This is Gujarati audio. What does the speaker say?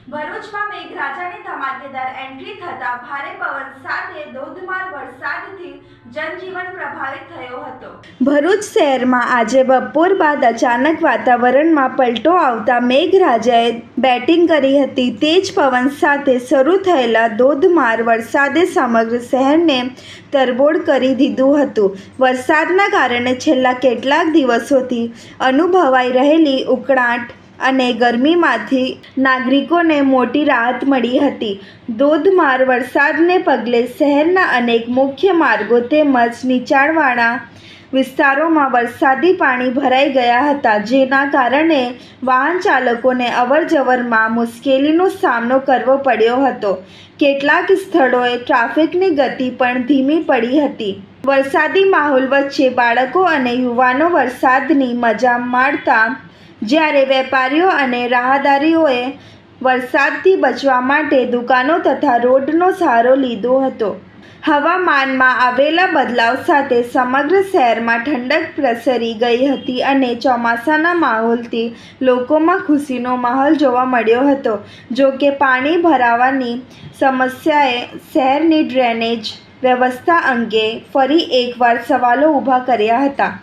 ભરૂચમાં મેઘરાજાની ધમાકેદાર એન્ટ્રી થતા ભારે પવન સાથે ધોધમાર વરસાદથી જનજીવન પ્રભાવિત થયો હતો। ભરૂચ શહેરમાં આજે બપોર બાદ અચાનક વાતાવરણમાં પલટો આવતા મેઘરાજાએ બેટિંગ કરી હતી। તેજ પવન સાથે શરૂ થયેલા ધોધમાર વરસાદે સમગ્ર શહેરને તરબોળ કરી દીધું હતું। વરસાદના કારણે છેલ્લા કેટલાક દિવસોથી અનુભવાઈ રહેલી ઉકળાટ અને ગરમીમાંથી નાગરિકોને મોટી રાહત મળી હતી। ધોધમાર વરસાદને પગલે શહેરના અનેક મુખ્ય માર્ગો તેમજ નીચાણવાળા વિસ્તારોમાં વરસાદી પાણી ભરાઈ ગયા હતા, જેના કારણે વાહન ચાલકોને અવરજવરમાં મુશ્કેલીનો સામનો કરવો પડ્યો હતો। કેટલાક સ્થળોએ ટ્રાફિકની ગતિ પણ ધીમી પડી હતી। વરસાદી માહોલ વચ્ચે બાળકો અને યુવાનો વરસાદની મજા માણતા, જ્યારે વેપારીઓ અને રાહદારીઓએ વરસાદથી બચવા માટે દુકાનો તથા રોડનો સહારો લીધો હતો। હવામાનમાં આવેલા બદલાવ સાથે સમગ્ર શહેરમાં ઠંડક પ્રસરી ગઈ હતી અને ચોમાસાના માહોલથી લોકોમાં ખુશીનો માહોલ જોવા મળ્યો હતો। જો કે પાણી ભરાવાની સમસ્યાએ શહેરની ડ્રેનેજ વ્યવસ્થા અંગે ફરી એકવાર સવાલો ઊભા કર્યા હતા।